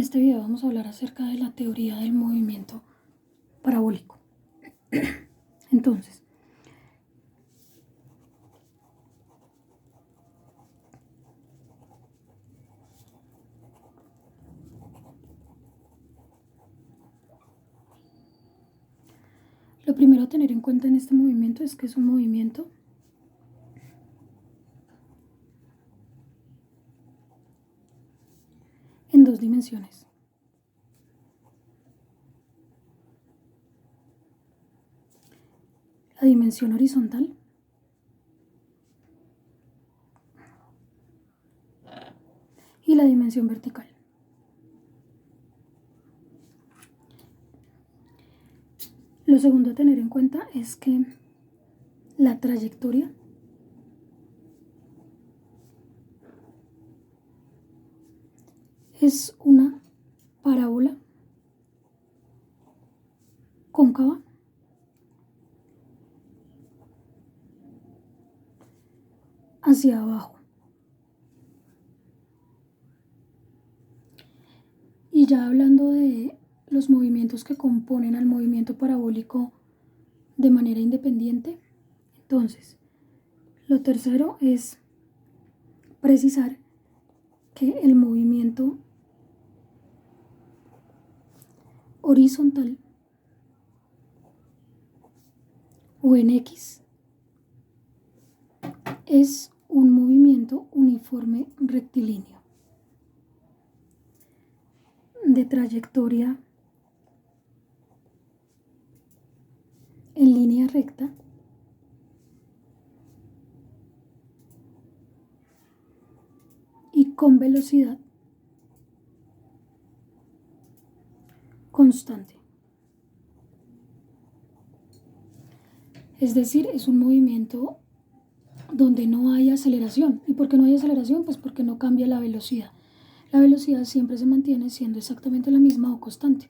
este video vamos a hablar acerca de la teoría del movimiento parabólico. Entonces, lo primero a tener en cuenta en este movimiento es que es un movimiento en dos dimensiones. La dimensión horizontal y la dimensión vertical. Lo segundo a tener en cuenta es que la trayectoria es una parábola cóncava hacia abajo. Y ya hablando de los movimientos que componen al movimiento parabólico de manera independiente, entonces, lo tercero es precisar que el movimiento horizontal o en X es un movimiento uniforme rectilíneo de trayectoria en línea recta y con velocidad constante. Es decir, es un movimiento donde no hay aceleración. ¿Y por qué no hay aceleración? Pues porque no cambia la velocidad. La velocidad siempre se mantiene siendo exactamente la misma o constante.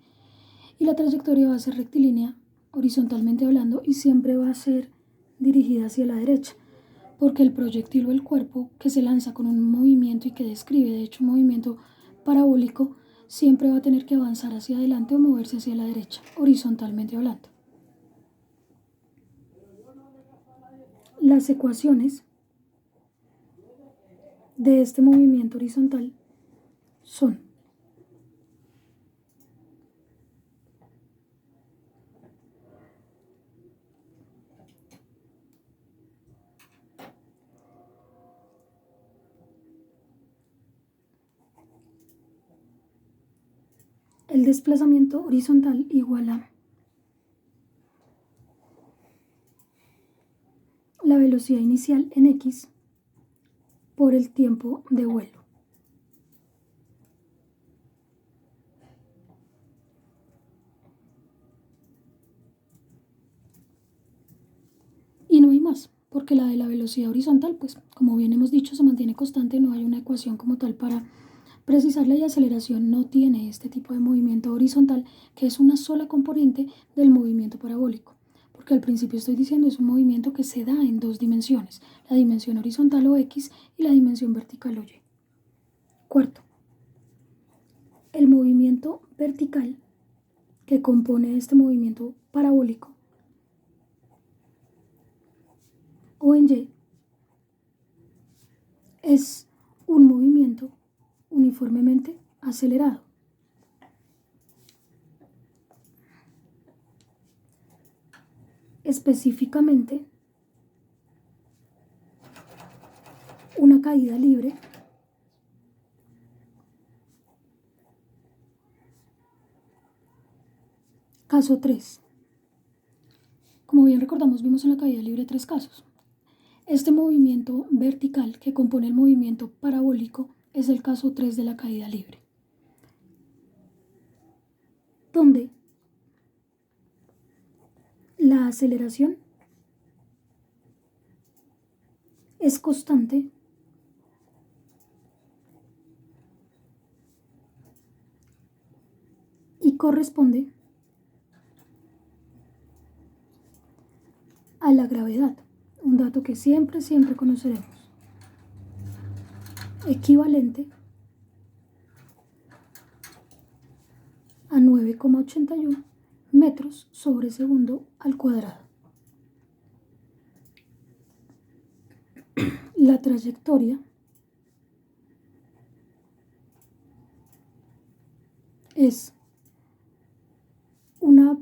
Y la trayectoria va a ser rectilínea, horizontalmente hablando, y siempre va a ser dirigida hacia la derecha, porque el proyectil o el cuerpo que se lanza con un movimiento y que describe, de hecho, un movimiento parabólico, siempre va a tener que avanzar hacia adelante o moverse hacia la derecha, horizontalmente hablando. Las ecuaciones de este movimiento horizontal son el desplazamiento horizontal igual a la velocidad inicial en X por el tiempo de vuelo. Y no hay más, porque la de la velocidad horizontal, pues como bien hemos dicho, se mantiene constante, no hay una ecuación como tal para precisarla, y aceleración no tiene este tipo de movimiento horizontal, que es una sola componente del movimiento parabólico. Porque al principio estoy diciendo es un movimiento que se da en dos dimensiones, la dimensión horizontal o X y la dimensión vertical o Y. Cuarto, el movimiento vertical que compone este movimiento parabólico o en Y es un movimiento uniformemente acelerado. Específicamente, una caída libre caso 3. Como bien recordamos, vimos en la caída libre 3 casos. Este movimiento vertical que compone el movimiento parabólico es el caso 3 de la caída libre, donde la aceleración es constante y corresponde a la gravedad, un dato que siempre conoceremos, equivalente 9,81 metros sobre segundo al cuadrado. La trayectoria es una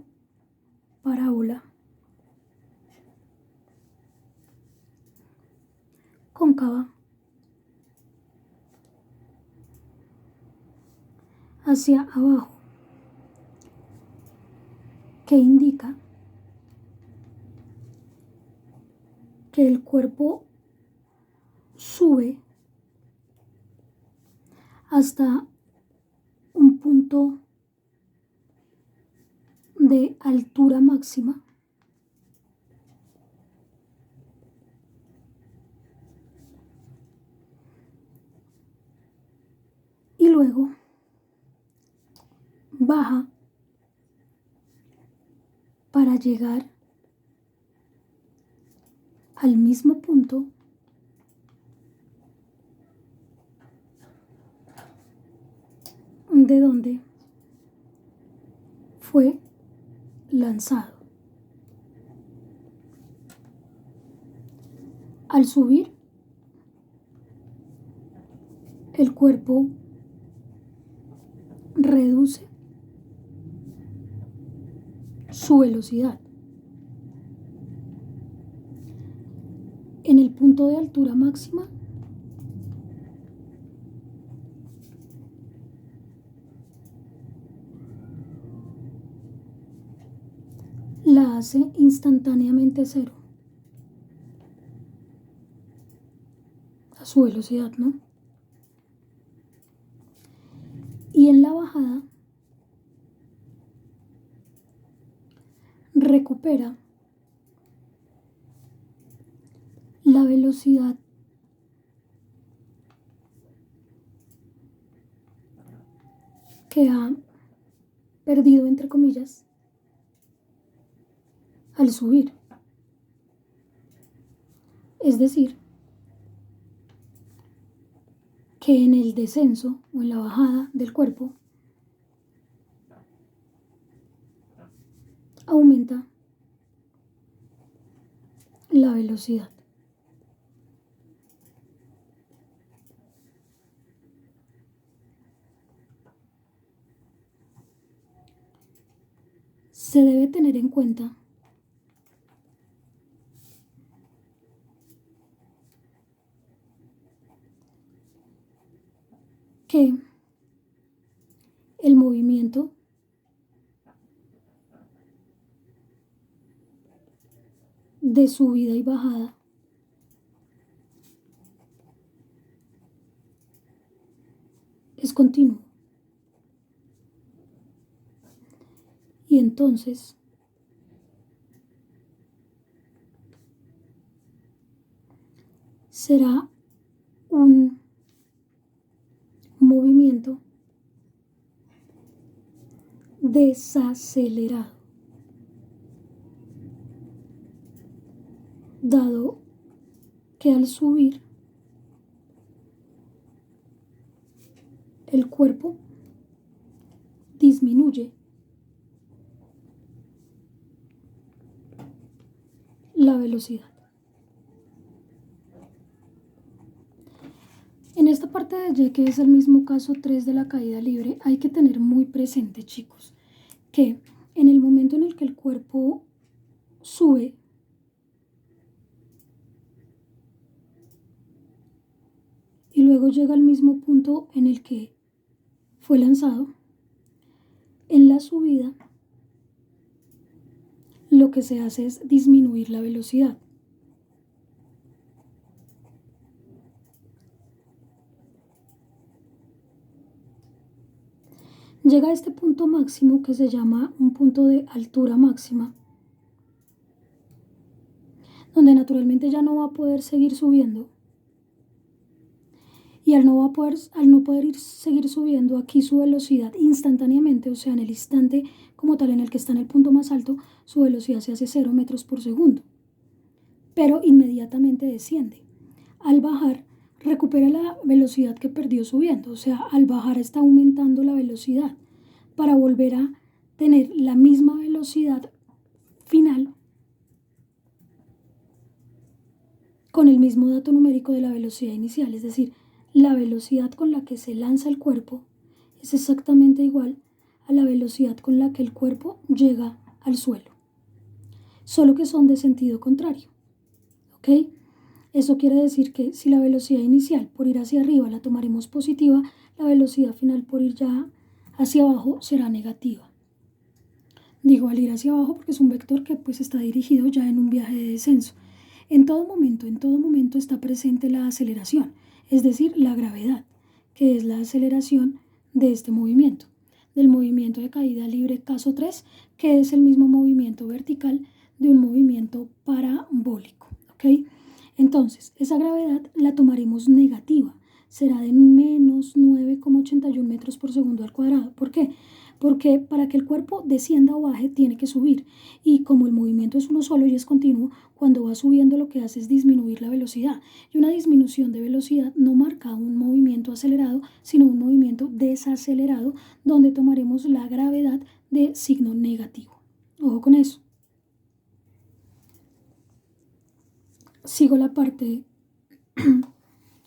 parábola cóncava hacia abajo que indica que el cuerpo sube hasta un punto de altura máxima y luego baja para llegar al mismo punto de donde fue lanzado. Al subir, el cuerpo reduce su velocidad. En el punto de altura máxima, la hace instantáneamente cero a su velocidad, ¿no? Y en la bajada recupera la velocidad que ha perdido, entre comillas, al subir. Es decir, que en el descenso o en la bajada del cuerpo aumenta la velocidad. Se debe tener en cuenta que el movimiento de subida y bajada es continuo. Y entonces será un movimiento desacelerado, dado que al subir el cuerpo disminuye la velocidad. En esta parte de Y, que es el mismo caso 3 de la caída libre, hay que tener muy presente, chicos, que en el momento en el que el cuerpo sube, y luego llega al mismo punto en el que fue lanzado, en la subida lo que se hace es disminuir la velocidad. Llega a este punto máximo que se llama un punto de altura máxima, donde naturalmente ya no va a poder seguir subiendo. Y al no poder seguir subiendo aquí su velocidad instantáneamente, o sea, en el instante como tal en el que está en el punto más alto, su velocidad se hace 0 metros por segundo. Pero inmediatamente desciende. Al bajar, recupera la velocidad que perdió subiendo, o sea, al bajar está aumentando la velocidad para volver a tener la misma velocidad final con el mismo dato numérico de la velocidad inicial, es decir, la velocidad con la que se lanza el cuerpo es exactamente igual a la velocidad con la que el cuerpo llega al suelo, solo que son de sentido contrario, ¿ok? Eso quiere decir que si la velocidad inicial por ir hacia arriba la tomaremos positiva, la velocidad final por ir ya hacia abajo será negativa. Digo al ir hacia abajo porque es un vector que pues está dirigido ya en un viaje de descenso. En todo momento está presente la aceleración, es decir, la gravedad, que es la aceleración de este movimiento, del movimiento de caída libre caso 3, que es el mismo movimiento vertical de un movimiento parabólico, ¿ok? Entonces, esa gravedad la tomaremos negativa, será de menos 9,81 metros por segundo al cuadrado. ¿Por qué? Porque para que el cuerpo descienda o baje tiene que subir, y como el movimiento es uno solo y es continuo, cuando va subiendo lo que hace es disminuir la velocidad, y una disminución de velocidad no marca un movimiento acelerado, sino un movimiento desacelerado, donde tomaremos la gravedad de signo negativo. Ojo con eso. Sigo la parte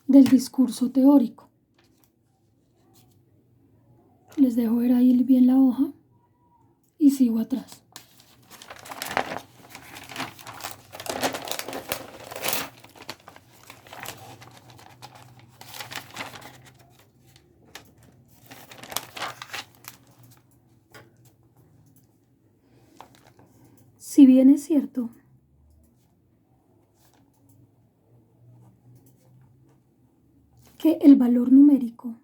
del discurso teórico. Les dejo ver ahí bien la hoja y sigo atrás. Si bien es cierto que el valor numérico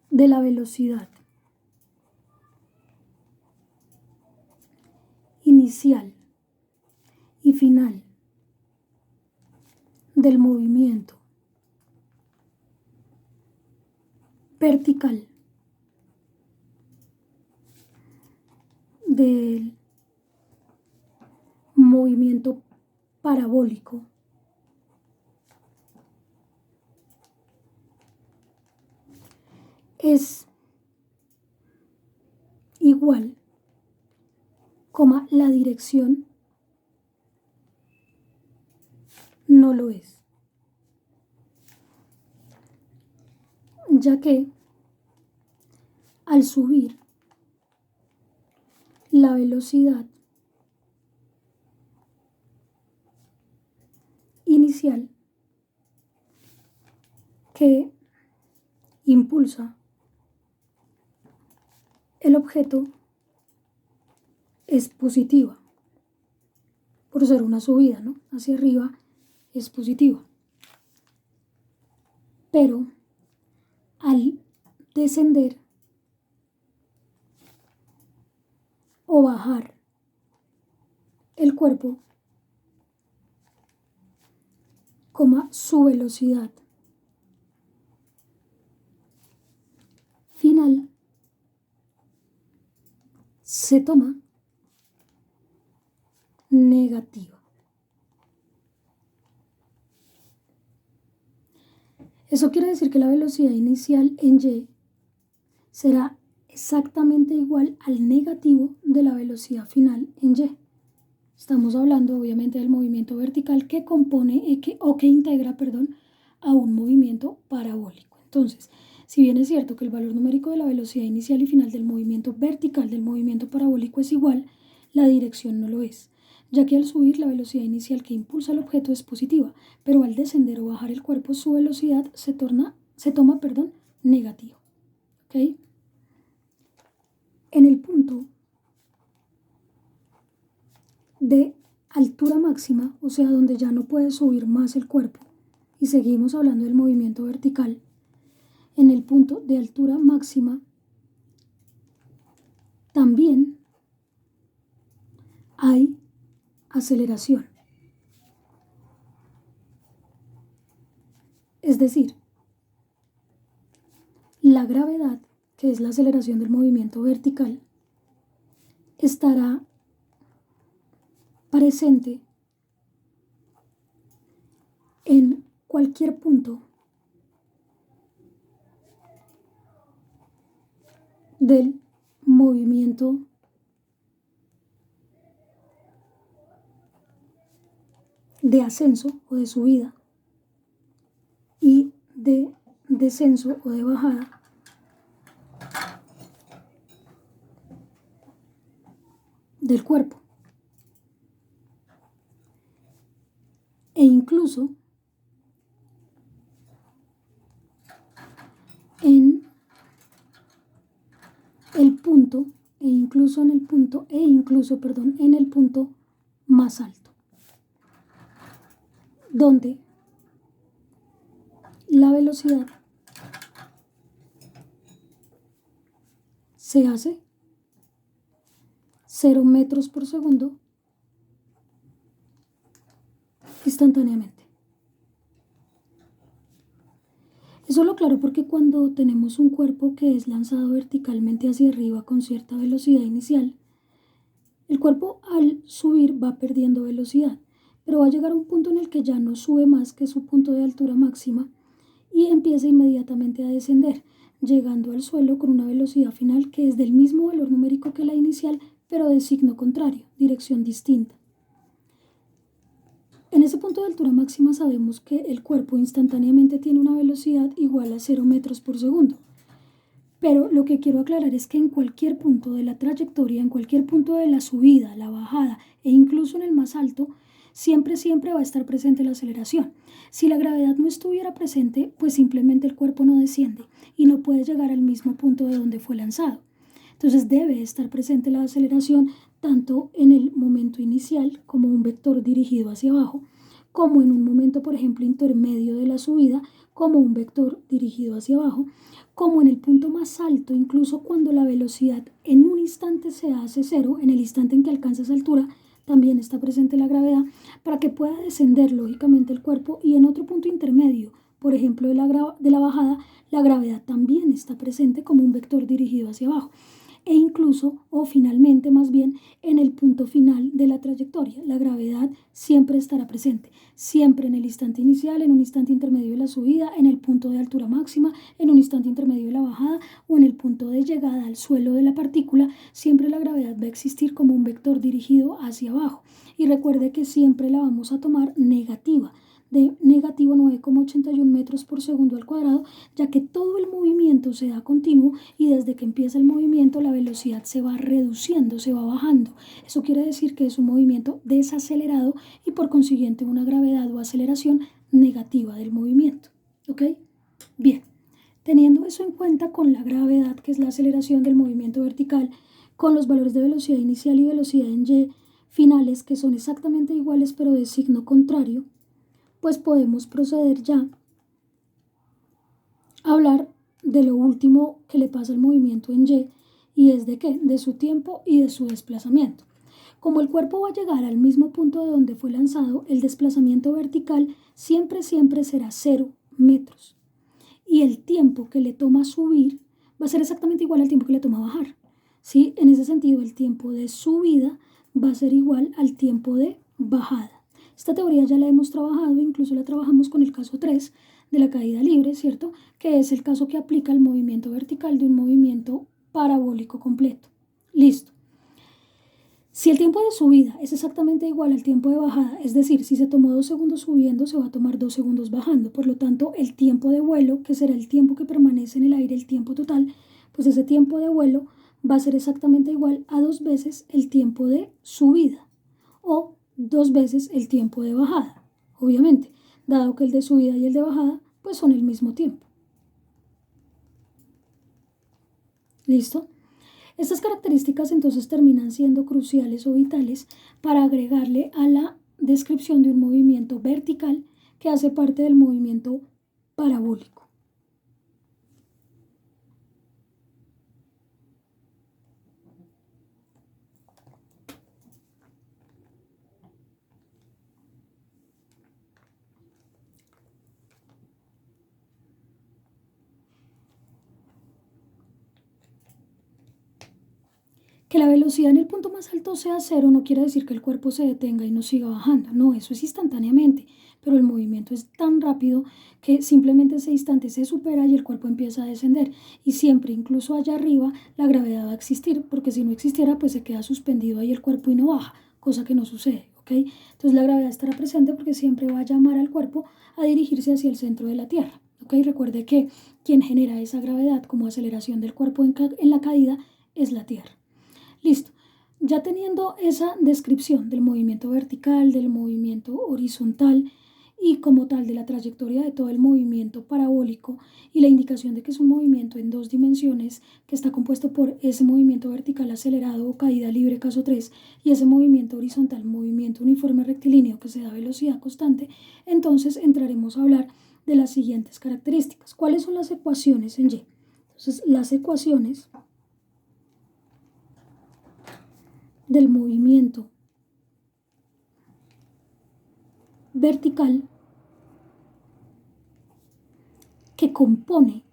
de la velocidad inicial y final del movimiento vertical del movimiento parabólico es igual, la dirección no lo es, ya que al subir la velocidad inicial que impulsa el objeto es positiva, por ser una subida, ¿no? Hacia arriba es positiva. Pero al descender o bajar el cuerpo, su velocidad final se toma negativa. Eso quiere decir que la velocidad inicial en y será exactamente igual al negativo de la velocidad final en y. Estamos hablando obviamente del movimiento vertical que compone que integra, a un movimiento parabólico. Entonces, si bien es cierto que el valor numérico de la velocidad inicial y final del movimiento vertical del movimiento parabólico es igual, la dirección no lo es, ya que al subir la velocidad inicial que impulsa el objeto es positiva, pero al descender o bajar el cuerpo su velocidad se toma negativa. ¿Ok? En el punto de altura máxima, o sea, donde ya no puede subir más el cuerpo, y seguimos hablando del movimiento vertical, en el punto de altura máxima también hay aceleración. Es decir, la gravedad, que es la aceleración del movimiento vertical, estará presente en cualquier punto del movimiento de ascenso o de subida y de descenso o de bajada del cuerpo. E incluso en el punto, en el punto más alto, donde la velocidad se hace 0 metros por segundo instantáneamente. Eso lo aclaro porque cuando tenemos un cuerpo que es lanzado verticalmente hacia arriba con cierta velocidad inicial, el cuerpo al subir va perdiendo velocidad, pero va a llegar a un punto en el que ya no sube más que su punto de altura máxima y empieza inmediatamente a descender, llegando al suelo con una velocidad final que es del mismo valor numérico que la inicial, pero de signo contrario, dirección distinta. En ese punto de altura máxima sabemos que el cuerpo instantáneamente tiene una velocidad igual a 0 metros por segundo. Pero lo que quiero aclarar es que en cualquier punto de la trayectoria, en cualquier punto de la subida, la bajada e incluso en el más alto, siempre va a estar presente la aceleración. Si la gravedad no estuviera presente, pues simplemente el cuerpo no desciende y no puede llegar al mismo punto de donde fue lanzado. Entonces debe estar presente la aceleración tanto en el momento inicial como un vector dirigido hacia abajo, como en un momento, por ejemplo, intermedio de la subida, como un vector dirigido hacia abajo, como en el punto más alto, incluso cuando la velocidad en un instante se hace cero, en el instante en que alcanza esa altura, también está presente la gravedad para que pueda descender lógicamente el cuerpo, y en otro punto intermedio, por ejemplo, de la bajada, la gravedad también está presente como un vector dirigido hacia abajo. E incluso, o finalmente más bien, en el punto final de la trayectoria, la gravedad siempre estará presente, siempre en el instante inicial, en un instante intermedio de la subida, en el punto de altura máxima, en un instante intermedio de la bajada o en el punto de llegada al suelo de la partícula, siempre la gravedad va a existir como un vector dirigido hacia abajo. Y recuerde que siempre la vamos a tomar negativa, de negativo 9,81 metros por segundo al cuadrado, ya que todo el movimiento se da continuo y desde que empieza el movimiento la velocidad se va reduciendo, se va bajando. Eso quiere decir que es un movimiento desacelerado y por consiguiente una gravedad o aceleración negativa del movimiento. ¿Ok? Bien, teniendo eso en cuenta con la gravedad, que es la aceleración del movimiento vertical, con los valores de velocidad inicial y velocidad en y finales que son exactamente iguales pero de signo contrario, pues podemos proceder ya a hablar de lo último que le pasa al movimiento en y es de qué, de su tiempo y de su desplazamiento. Como el cuerpo va a llegar al mismo punto de donde fue lanzado, el desplazamiento vertical siempre será 0 metros. Y el tiempo que le toma subir va a ser exactamente igual al tiempo que le toma bajar. ¿Sí? En ese sentido, el tiempo de subida va a ser igual al tiempo de bajada. Esta teoría ya la hemos trabajado, incluso la trabajamos con el caso 3 de la caída libre, ¿cierto? Que es el caso que aplica el movimiento vertical de un movimiento parabólico completo. Listo. Si el tiempo de subida es exactamente igual al tiempo de bajada, es decir, si se tomó 2 segundos subiendo, se va a tomar 2 segundos bajando. Por lo tanto, el tiempo de vuelo, que será el tiempo que permanece en el aire, el tiempo total, pues ese tiempo de vuelo va a ser exactamente igual a 2 veces el tiempo de subida o 2 veces el tiempo de bajada, obviamente, dado que el de subida y el de bajada pues son el mismo tiempo. ¿Listo? Estas características entonces terminan siendo cruciales o vitales para agregarle a la descripción de un movimiento vertical que hace parte del movimiento parabólico. Que la velocidad en el punto más alto sea cero no quiere decir que el cuerpo se detenga y no siga bajando. No, eso es instantáneamente. pero el movimiento es tan rápido que simplemente ese instante se supera y el cuerpo empieza a descender. Y siempre, incluso allá arriba, la gravedad va a existir, porque si no existiera, pues se queda suspendido ahí el cuerpo y no baja, cosa que no sucede, ¿ok? Entonces la gravedad estará presente porque siempre va a llamar al cuerpo a dirigirse hacia el centro de la Tierra, ¿ok? Recuerde que quien genera esa gravedad como aceleración del cuerpo en la caída es la Tierra. Listo. Ya teniendo esa descripción del movimiento vertical, del movimiento horizontal y como tal de la trayectoria de todo el movimiento parabólico y la indicación de que es un movimiento en 2 dimensiones que está compuesto por ese movimiento vertical acelerado o caída libre caso 3 y ese movimiento horizontal, movimiento uniforme rectilíneo que se da a velocidad constante, entonces entraremos a hablar de las siguientes características. ¿Cuáles son las ecuaciones en Y? Entonces, las ecuaciones del movimiento vertical que compone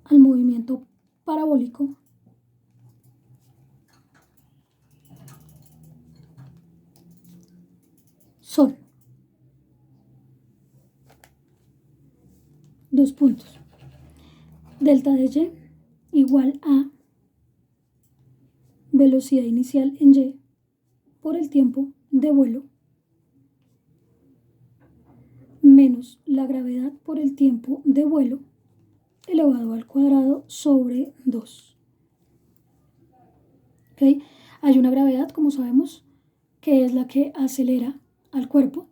al movimiento parabólico son 2 puntos. Delta de Y igual a velocidad inicial en Y por el tiempo de vuelo menos la gravedad por el tiempo de vuelo elevado al cuadrado sobre 2. ¿Okay? Hay una gravedad, como sabemos, que es la que acelera al cuerpo,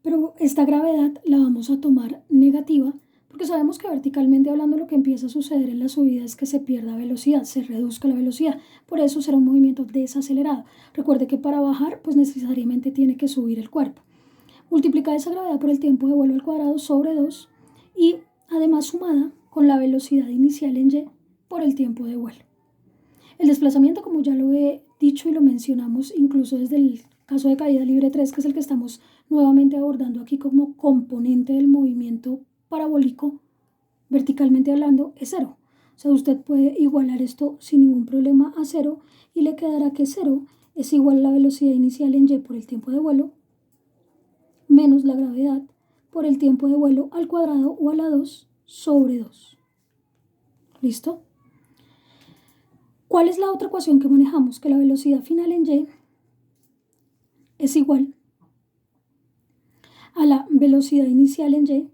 pero esta gravedad la vamos a tomar negativa porque sabemos que verticalmente hablando lo que empieza a suceder en la subida es que se pierda velocidad, se reduzca la velocidad, por eso será un movimiento desacelerado. Recuerde que para bajar pues necesariamente tiene que subir el cuerpo. Multiplica esa gravedad por el tiempo de vuelo al cuadrado sobre 2 y además sumada con la velocidad inicial en Y por el tiempo de vuelo. El desplazamiento, como ya lo he dicho y lo mencionamos incluso desde el caso de caída libre 3, que es el que estamos nuevamente abordando aquí como componente del movimiento parabólico, verticalmente hablando, es 0. O sea, usted puede igualar esto sin ningún problema a 0 y le quedará que 0 es igual a la velocidad inicial en Y por el tiempo de vuelo menos la gravedad por el tiempo de vuelo al cuadrado o a la 2 sobre 2. ¿Listo? ¿Cuál es la otra ecuación que manejamos? Que la velocidad final en Y es igual a la velocidad inicial en Y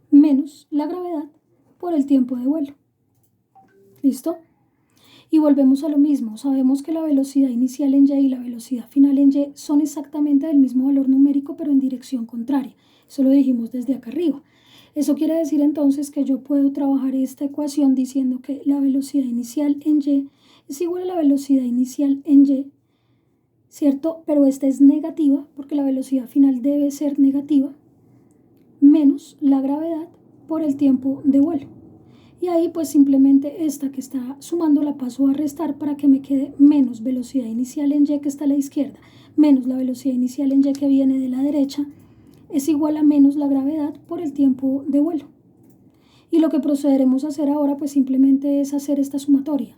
menos la gravedad por el tiempo de vuelo. ¿Listo? Y volvemos a lo mismo. Sabemos que la velocidad inicial en Y y la velocidad final en Y son exactamente del mismo valor numérico, pero en dirección contraria. Eso lo dijimos desde acá arriba. Eso quiere decir entonces que yo puedo trabajar esta ecuación diciendo que la velocidad inicial en Y es igual a la velocidad inicial en Y, ¿cierto? Pero esta es negativa porque la velocidad final debe ser negativa, menos la gravedad por el tiempo de vuelo. Y ahí pues simplemente esta que está sumando la paso a restar para que me quede menos velocidad inicial en Y que está a la izquierda, menos la velocidad inicial en Y que viene de la derecha, es igual a menos la gravedad por el tiempo de vuelo. Y lo que procederemos a hacer ahora pues simplemente es hacer esta sumatoria.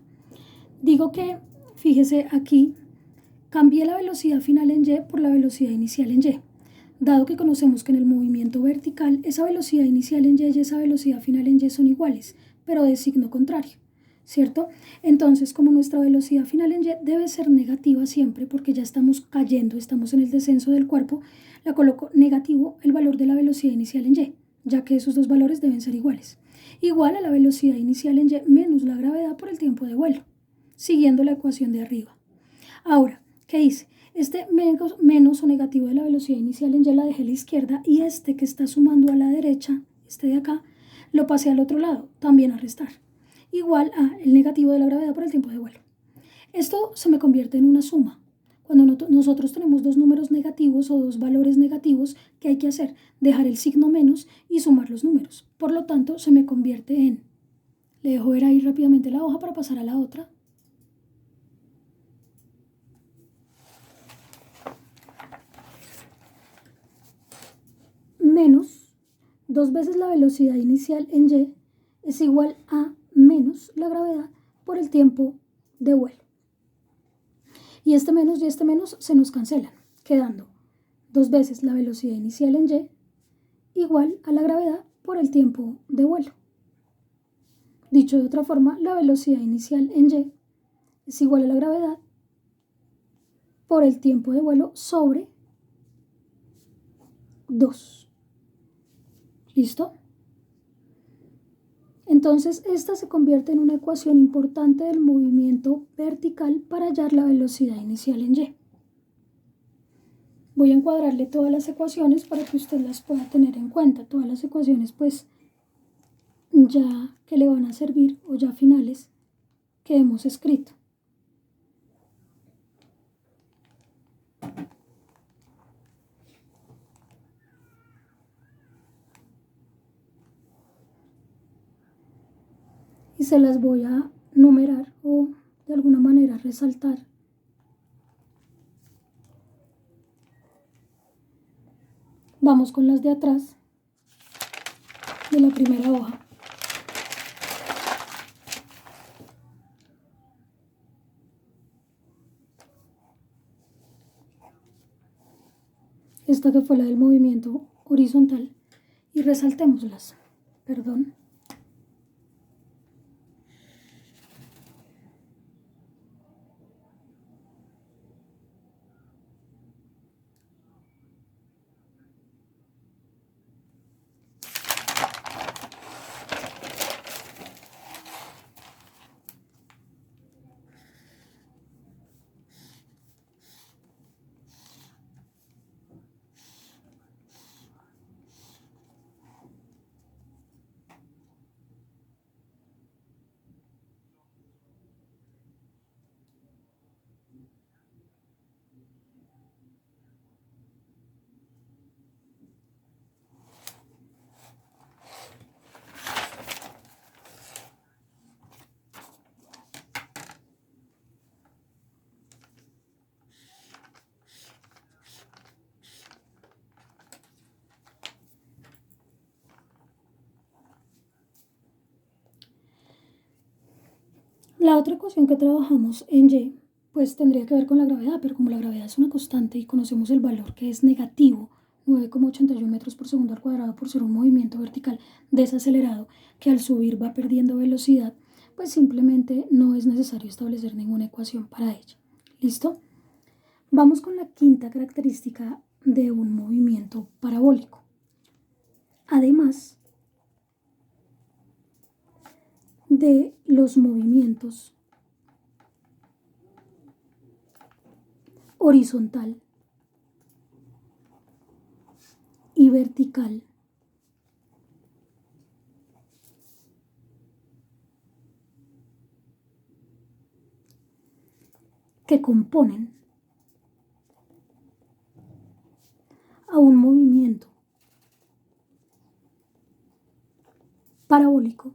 Digo que, fíjese aquí, cambié la velocidad final en Y por la velocidad inicial en Y. Dado que conocemos que en el movimiento vertical esa velocidad inicial en Y y esa velocidad final en Y son iguales, pero de signo contrario, ¿cierto? Entonces, como nuestra velocidad final en Y debe ser negativa siempre porque ya estamos cayendo, estamos en el descenso del cuerpo, la coloco negativo el valor de la velocidad inicial en Y, ya que esos dos valores deben ser iguales. Igual a la velocidad inicial en Y menos la gravedad por el tiempo de vuelo, siguiendo la ecuación de arriba. Ahora, ¿qué hice? Este menos o negativo de la velocidad inicial en Y la dejé a la izquierda y este que está sumando a la derecha, este de acá, lo pasé al otro lado, también a restar. Igual a el negativo de la gravedad por el tiempo de vuelo. Esto se me convierte en una suma. Cuando nosotros tenemos dos números negativos o dos valores negativos, ¿qué hay que hacer? Dejar el signo menos y sumar los números. Por lo tanto, se me convierte en... Le dejo ver ahí rápidamente la hoja para pasar a la otra. Menos 2 veces la velocidad inicial en Y es igual a menos la gravedad por el tiempo de vuelo. Y este menos se nos cancelan, quedando 2 veces la velocidad inicial en y igual a la gravedad por el tiempo de vuelo. Dicho de otra forma, la velocidad inicial en y es igual a la gravedad por el tiempo de vuelo sobre 2. ¿Listo? Entonces, esta se convierte en una ecuación importante del movimiento vertical para hallar la velocidad inicial en y. Voy a encuadrarle todas las ecuaciones para que usted las pueda tener en cuenta. Todas las ecuaciones, pues, ya que le van a servir o ya finales que hemos escrito. Y se las voy a numerar o de alguna manera resaltar. Vamos con las de atrás de la primera hoja. Esta que fue la del movimiento horizontal y resaltémoslas. Perdón. La otra ecuación que trabajamos en y, pues tendría que ver con la gravedad, pero como la gravedad es una constante y conocemos el valor que es negativo, 9,81 metros por segundo al cuadrado por ser un movimiento vertical desacelerado que al subir va perdiendo velocidad, pues simplemente no es necesario establecer ninguna ecuación para ella. ¿Listo? Vamos con la quinta característica de un movimiento parabólico. Además de los movimientos horizontal y vertical, que componen a un movimiento parabólico,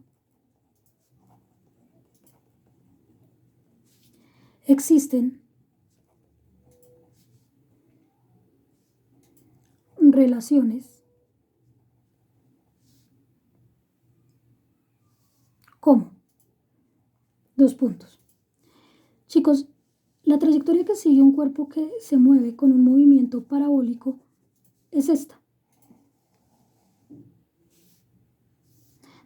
existen relaciones como 2 puntos. Chicos, la trayectoria que sigue un cuerpo que se mueve con un movimiento parabólico es esta.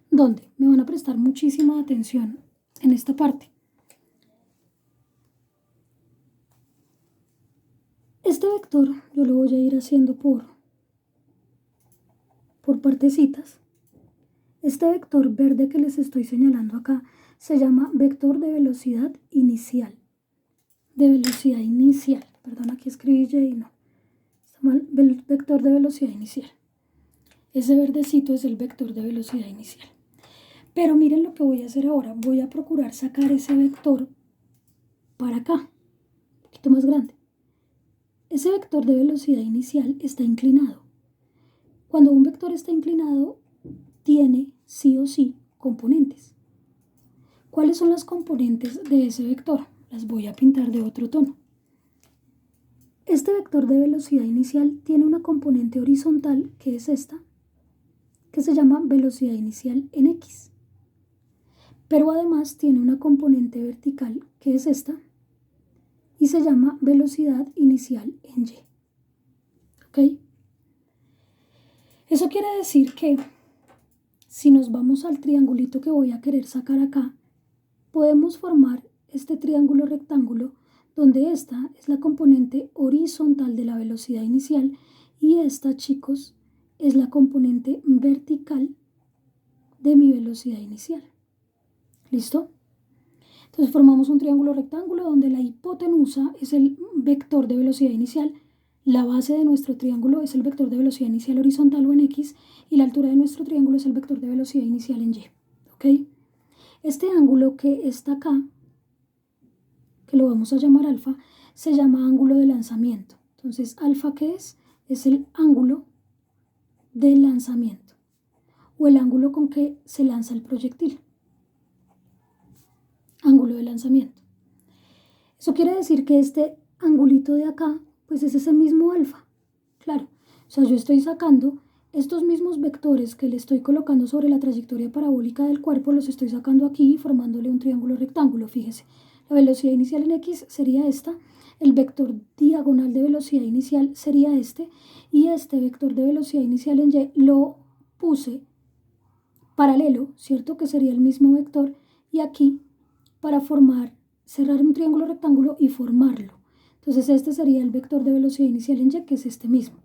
Donde me van a prestar muchísima atención en esta parte. Este vector yo lo voy a ir haciendo por partecitas. Este vector verde que les estoy señalando acá se llama vector de velocidad inicial. Perdón, aquí escribí Y y no. Está mal, vector de velocidad inicial. Ese verdecito es el vector de velocidad inicial. Pero miren lo que voy a hacer ahora. Voy a procurar sacar ese vector para acá, un poquito más grande. Ese vector de velocidad inicial está inclinado. Cuando un vector está inclinado, tiene sí o sí componentes. ¿Cuáles son las componentes de ese vector? Las voy a pintar de otro tono. Este vector de velocidad inicial tiene una componente horizontal, que es esta, que se llama velocidad inicial en X. Pero además tiene una componente vertical, que es esta, y se llama velocidad inicial en y. ¿Ok? Eso quiere decir que si nos vamos al triangulito que voy a querer sacar acá, podemos formar este triángulo rectángulo donde esta es la componente horizontal de la velocidad inicial y esta, chicos, es la componente vertical de mi velocidad inicial. ¿Listo? Entonces formamos un triángulo rectángulo donde la hipotenusa es el vector de velocidad inicial, la base de nuestro triángulo es el vector de velocidad inicial horizontal o en X y la altura de nuestro triángulo es el vector de velocidad inicial en Y. ¿Ok? Este ángulo que está acá, que lo vamos a llamar alfa, se llama ángulo de lanzamiento. Entonces, alfa, ¿qué es? Es el ángulo de lanzamiento o el ángulo con que se lanza el proyectil. Ángulo de lanzamiento. Eso quiere decir que este angulito de acá, pues es ese mismo alfa. Claro, o sea, yo estoy sacando estos mismos vectores que le estoy colocando sobre la trayectoria parabólica del cuerpo, los estoy sacando aquí formándole un triángulo rectángulo. Fíjese, la velocidad inicial en X sería esta, el vector diagonal de velocidad inicial sería este, y este vector de velocidad inicial en Y lo puse paralelo, ¿cierto? Que sería el mismo vector, y aquí para cerrar un triángulo rectángulo y formarlo. Entonces este sería el vector de velocidad inicial en Y, que es este mismo.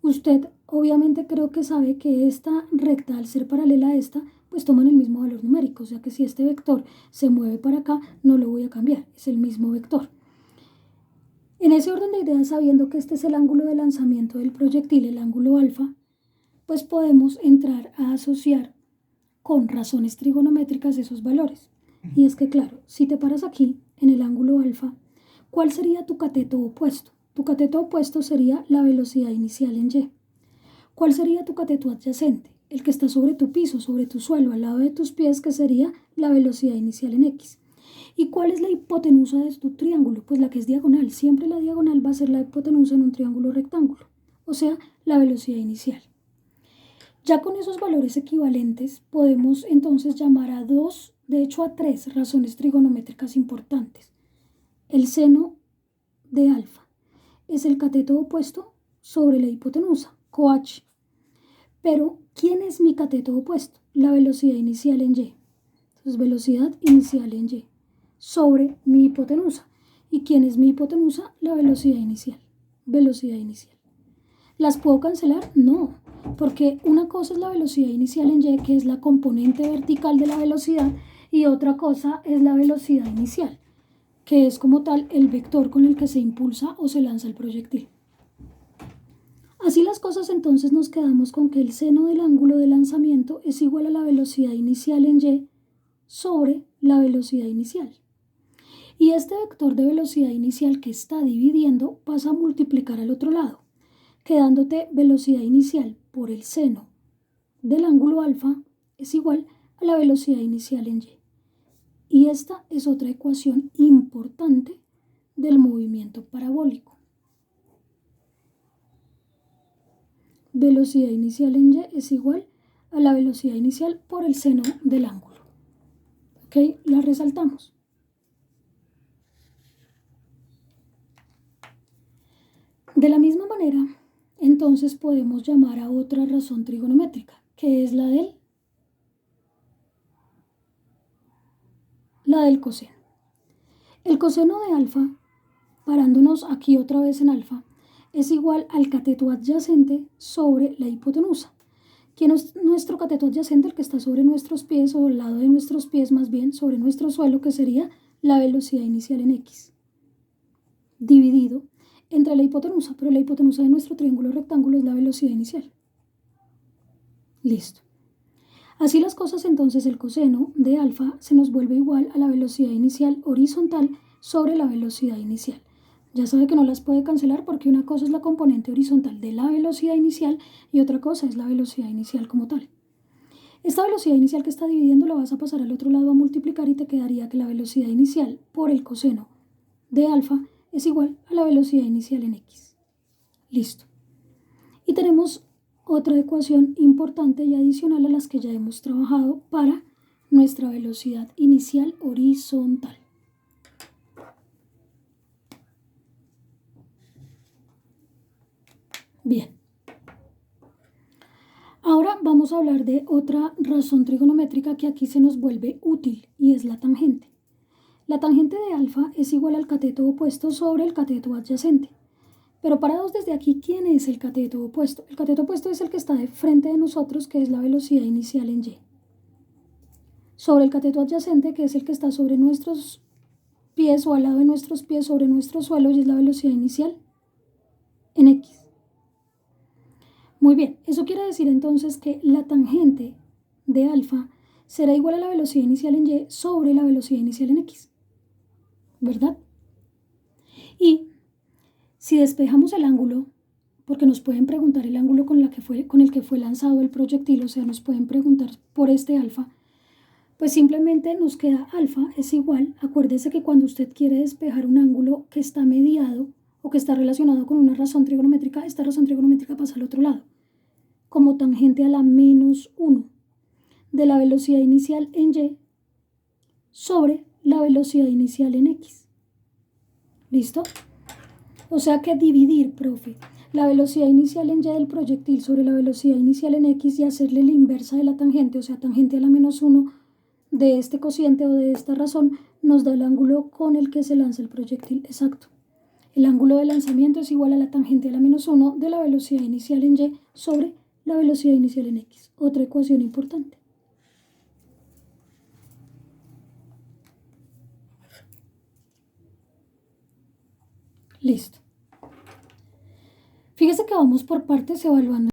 Usted obviamente creo que sabe que esta recta, al ser paralela a esta, pues toman el mismo valor numérico, o sea que si este vector se mueve para acá, no lo voy a cambiar, es el mismo vector. En ese orden de ideas, sabiendo que este es el ángulo de lanzamiento del proyectil, el ángulo alfa, pues podemos entrar a asociar con razones trigonométricas esos valores. Y es que claro, si te paras aquí, en el ángulo alfa, ¿cuál sería tu cateto opuesto? Tu cateto opuesto sería la velocidad inicial en Y. ¿Cuál sería tu cateto adyacente? El que está sobre tu piso, sobre tu suelo, al lado de tus pies, que sería la velocidad inicial en X. ¿Y cuál es la hipotenusa de tu triángulo? Pues la que es diagonal. Siempre la diagonal va a ser la hipotenusa en un triángulo rectángulo, o sea, la velocidad inicial. Ya con esos valores equivalentes podemos entonces llamar a dos, de hecho a tres razones trigonométricas importantes. El seno de alfa es el cateto opuesto sobre la hipotenusa, coh. Pero, ¿quién es mi cateto opuesto? La velocidad inicial en Y. Entonces, velocidad inicial en Y sobre mi hipotenusa. ¿Y quién es mi hipotenusa? La velocidad inicial. Velocidad inicial. ¿Las puedo cancelar? No, porque una cosa es la velocidad inicial en Y, que es la componente vertical de la velocidad, y otra cosa es la velocidad inicial, que es como tal el vector con el que se impulsa o se lanza el proyectil. Así las cosas, entonces nos quedamos con que el seno del ángulo de lanzamiento es igual a la velocidad inicial en Y sobre la velocidad inicial. Y este vector de velocidad inicial que está dividiendo pasa a multiplicar al otro lado, quedándote velocidad inicial por el seno del ángulo alfa es igual a la velocidad inicial en Y. Y esta es otra ecuación importante del movimiento parabólico. Velocidad inicial en Y es igual a la velocidad inicial por el seno del ángulo. ¿Ok? La resaltamos. De la misma manera, entonces podemos llamar a otra razón trigonométrica, que es la del coseno. El coseno de alfa, parándonos aquí otra vez en alfa, es igual al cateto adyacente sobre la hipotenusa. ¿Quién es nuestro cateto adyacente? El que está sobre nuestros pies, o al lado de nuestros pies, más bien sobre nuestro suelo, que sería la velocidad inicial en X, dividido entre la hipotenusa, pero la hipotenusa de nuestro triángulo rectángulo es la velocidad inicial. Listo. Así las cosas, entonces el coseno de alfa se nos vuelve igual a la velocidad inicial horizontal sobre la velocidad inicial. Ya sabe que no las puede cancelar porque una cosa es la componente horizontal de la velocidad inicial y otra cosa es la velocidad inicial como tal. Esta velocidad inicial que está dividiendo la vas a pasar al otro lado a multiplicar y te quedaría que la velocidad inicial por el coseno de alfa es igual a la velocidad inicial en X. Listo. Y tenemos otra ecuación importante y adicional a las que ya hemos trabajado para nuestra velocidad inicial horizontal. Bien. Ahora vamos a hablar de otra razón trigonométrica que aquí se nos vuelve útil y es la tangente. La tangente de alfa es igual al cateto opuesto sobre el cateto adyacente. Pero parados desde aquí, ¿quién es el cateto opuesto? El cateto opuesto es el que está de frente de nosotros, que es la velocidad inicial en y. Sobre el cateto adyacente, que es el que está sobre nuestros pies o al lado de nuestros pies sobre nuestro suelo, y es la velocidad inicial en x. Muy bien, eso quiere decir entonces que la tangente de alfa será igual a la velocidad inicial en y sobre la velocidad inicial en x, ¿verdad? Y si despejamos el ángulo, porque nos pueden preguntar el ángulo con el que fue lanzado el proyectil, o sea, nos pueden preguntar por este alfa, pues simplemente nos queda alfa es igual, acuérdese que cuando usted quiere despejar un ángulo que está mediado o que está relacionado con una razón trigonométrica, esta razón trigonométrica pasa al otro lado, como tangente a la menos 1 de la velocidad inicial en y sobre la velocidad inicial en x. ¿Listo? O sea que dividir, profe, la velocidad inicial en y del proyectil sobre la velocidad inicial en x y hacerle la inversa de la tangente, o sea, tangente a la menos 1 de este cociente o de esta razón, nos da el ángulo con el que se lanza el proyectil exacto. El ángulo de lanzamiento es igual a la tangente a la menos 1 de la velocidad inicial en y sobre la velocidad inicial en x. Otra ecuación importante. Listo. Fíjese que vamos por partes evaluando